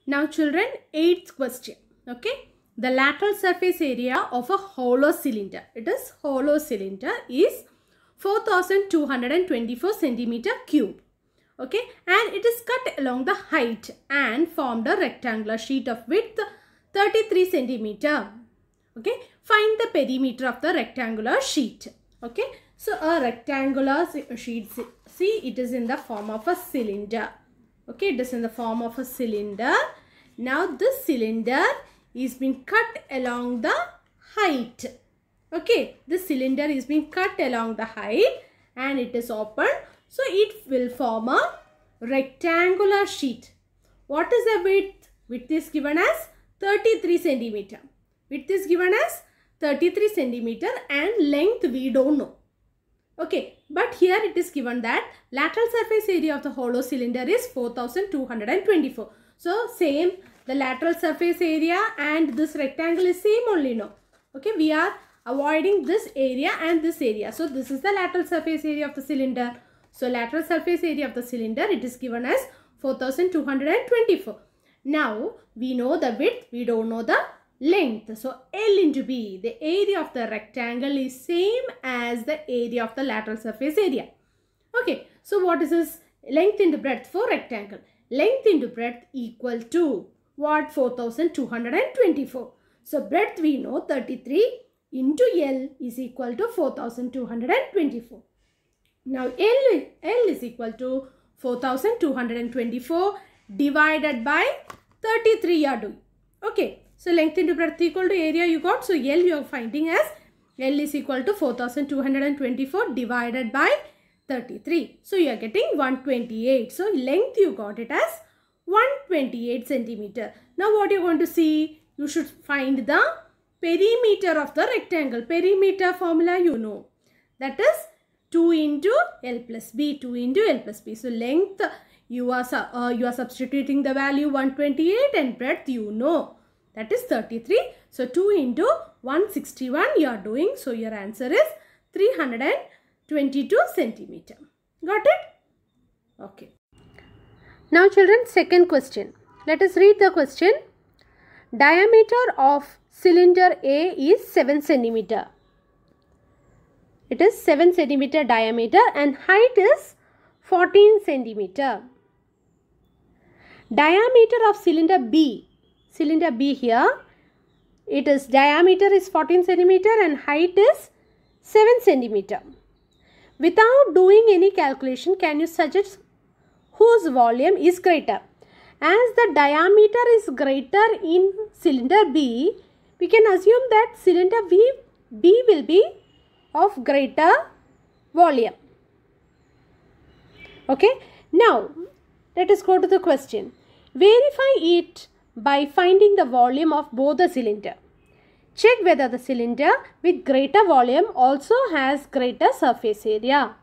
Now children, 8th question. Okay. The lateral surface area of a hollow cylinder. It is hollow cylinder is 4224 centimeter cube. Okay. And it is cut along the height and formed a rectangular sheet of width 33 centimeter. Okay. Find the perimeter of the rectangular sheet. Okay. So a rectangular sheet, see, it is in the form of a cylinder. Okay, it is in the form of a cylinder. Now this cylinder is being cut along the height. Okay, this cylinder is being cut along the height and it is open. So it will form a rectangular sheet. What is the width? Width is given as 33 centimeter. Width is given as 33 centimeter and length we don't know. Okay, but here it is given that lateral surface area of the hollow cylinder is 4224. So same, the lateral surface area and this rectangle is same only, no. Okay, we are avoiding this area and this area. So this is the lateral surface area of the cylinder. So lateral surface area of the cylinder, it is given as 4224. Now we know the width, we don't know the length. So L into B, the area of the rectangle is same as the area of the lateral surface area. Okay, so what is this? Length into breadth for rectangle. Length into breadth equal to what? 4224. So breadth we know 33 into L is equal to 4224. Now L is equal to 4224 divided by 33 you are doing. Okay. So length into breadth equal to area you got. So L you are finding as L is equal to 4224 divided by 33. So you are getting 128. So length you got it as 128 centimeter. Now what you are going to see? You should find the perimeter of the rectangle. Perimeter formula you know. That is 2 into L plus B. 2 into L plus B. So length you are substituting the value 128 and breadth you know. That is 33. So 2 into 161 you are doing. So your answer is 322 centimeter. Got it? Okay. Now children, second question. Let us read the question. Diameter of cylinder A is 7 centimeter. It is 7 centimeter diameter and height is 14 centimeter. Diameter of cylinder B. Cylinder B here, it is diameter is 14 centimeter and height is 7 centimeter. Without doing any calculation, can you suggest whose volume is greater? As the diameter is greater in cylinder B, we can assume that cylinder B will be of greater volume. Okay. Now, let us go to the question. Verify it by finding the volume of both the cylinder. Check whether the cylinder with greater volume also has greater surface area.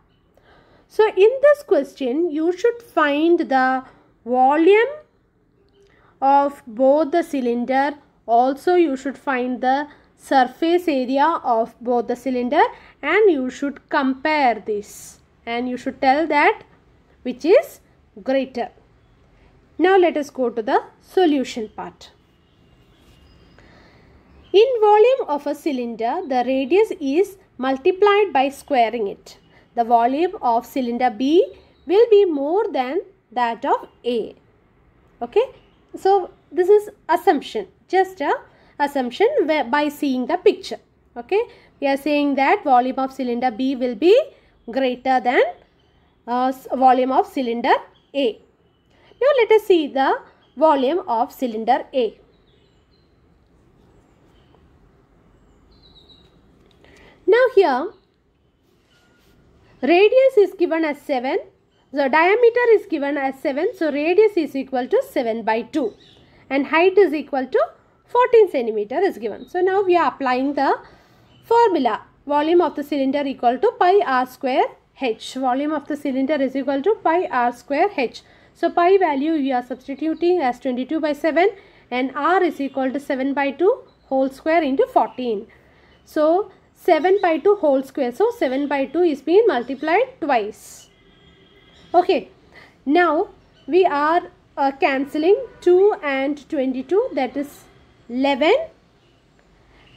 So in this question, you should find the volume of both the cylinder. Also you should find the surface area of both the cylinder and you should compare this. And you should tell that which is greater. Now let us go to the solution part. In volume of a cylinder, the radius is multiplied by squaring it. The volume of cylinder B will be more than that of A. Okay. So this is assumption. Just a assumption by seeing the picture. Okay. We are saying that volume of cylinder B will be greater than volume of cylinder A. Now let us see the volume of cylinder A. Now here radius is given as 7. So diameter is given as 7. So radius is equal to 7 by 2 and height is equal to 14 centimeter is given. So now we are applying the formula. Volume of the cylinder equal to pi r square h. Volume of the cylinder is equal to pi r square h. So pi value we are substituting as 22 by 7 and r is equal to 7 by 2 whole square into 14. So 7 by 2 whole square. So 7 by 2 is being multiplied twice. Okay. Now we are cancelling 2 and 22, that is 11.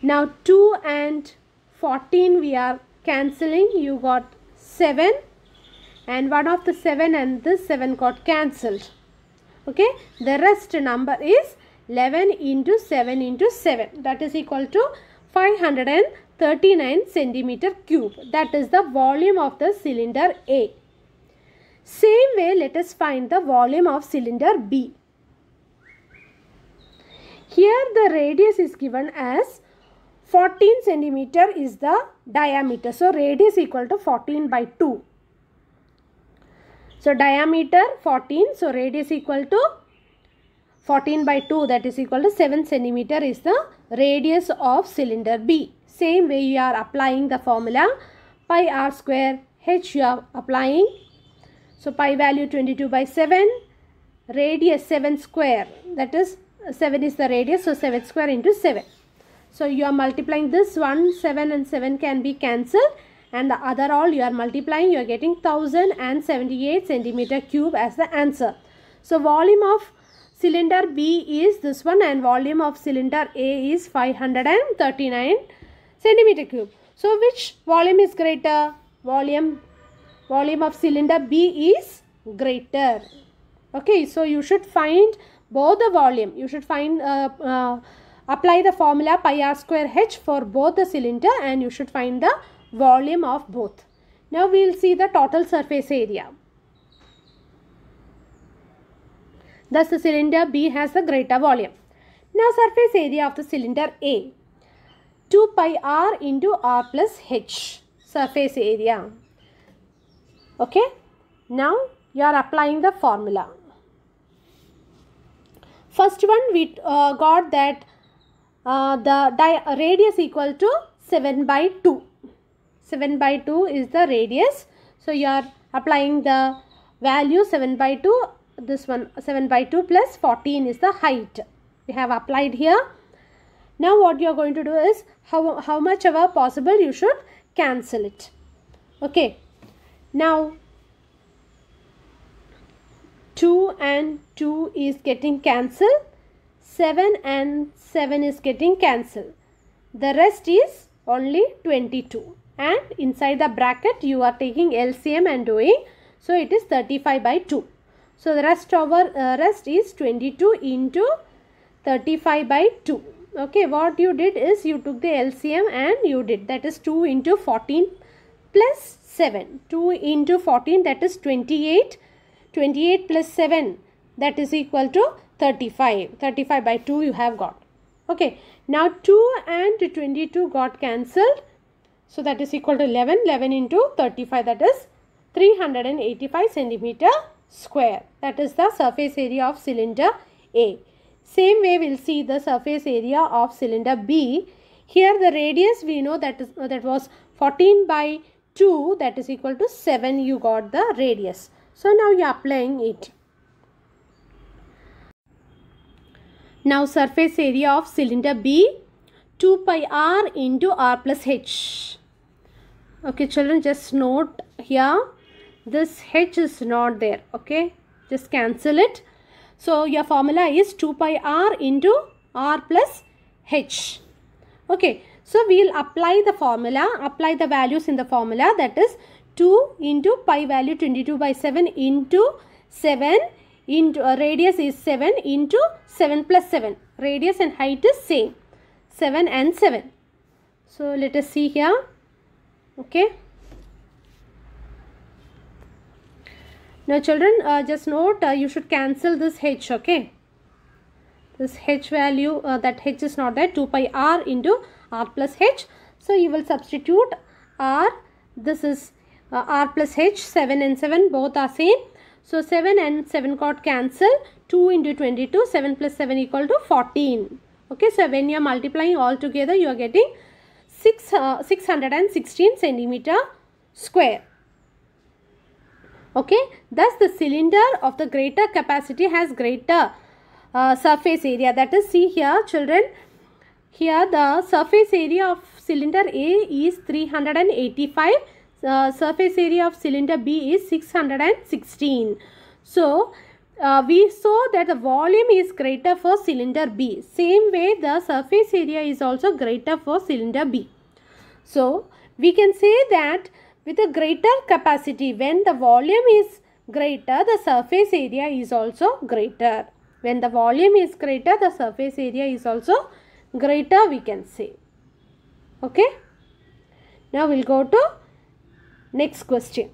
Now 2 and 14 we are cancelling, you got 7, and one of the 7 and this 7 got cancelled. Okay, the rest number is 11 into 7 into 7, that is equal to 539 centimeter cube. That is the volume of the cylinder A. Same way, let us find the volume of cylinder B. Here the radius is given as 14 centimeter is the diameter. So radius equal to 14 by 2. So diameter 14. So radius equal to 14 by 2, that is equal to 7 centimeter is the radius of cylinder B. Same way you are applying the formula pi r square h you are applying. So pi value 22 by 7, radius 7 square, that is 7 is the radius, so 7 square into 7. So you are multiplying this one, 7 and 7 can be cancelled, and the other all you are multiplying, you are getting 1078 centimeter cube as the answer. So volume of cylinder B is this one and volume of cylinder A is 539 centimeter cube. So which volume is greater? Volume of cylinder B is greater. Okay, so you should find both the volume. You should find apply the formula pi r square h for both the cylinder and you should find the volume of both. Now we will see the total surface area. Thus the cylinder B has the greater volume. Now surface area of the cylinder A. 2 pi r into r plus h. Surface area. Okay. Now you are applying the formula. First one we got that the radius equal to 7 by 2. 7 by 2 is the radius. So you are applying the value 7 by 2. This one 7 by 2 plus 14 is the height. We have applied here. Now what you are going to do is how much ever possible you should cancel it. Okay. Now 2 and 2 is getting cancelled. 7 and 7 is getting cancelled. The rest is only 22. And inside the bracket you are taking LCM and doing. So it is 35 by 2. So the rest is 22 into 35 by 2. Okay, what you did is you took the LCM and you did, that is 2 into 14 plus 7. 2 into 14, that is 28. 28 plus 7, that is equal to 35. 35 by 2 you have got. Okay, now 2 and 22 got cancelled. So that is equal to 11. 11 into 35, that is 385 centimeter square. That is the surface area of cylinder A. Same way we will see the surface area of cylinder B. Here the radius we know that was 14 by 2, that is equal to 7 you got the radius. So now you are applying it. Now surface area of cylinder B, 2 pi r into r plus h. Okay children, just note here this h is not there. Okay, just cancel it. So your formula is 2 pi r into r plus h. Okay, so we will apply the formula, apply the values in the formula, that is 2 into pi value 22 by 7 into 7 into radius is 7 into 7 plus 7. Radius and height is same, 7 and 7. So let us see here. Okay. Now children, just note you should cancel this h. Okay. This h value, that h is not there, 2 pi r into r plus h. So you will substitute r. This is r plus h, 7 and 7 both are same. So 7 and 7 got cancelled. 2 into 22, 7 plus 7 equal to 14. Okay, so when you are multiplying all together, you are getting 616 centimeter square. Okay, thus the cylinder of the greater capacity has greater surface area. That is, see here children, here the surface area of cylinder A is 385. Surface area of cylinder B is 616. So we saw that the volume is greater for cylinder B. Same way the surface area is also greater for cylinder B. So, we can say that with a greater capacity, when the volume is greater, the surface area is also greater. When the volume is greater, the surface area is also greater, we can say. Okay. Now, we'll go to next question.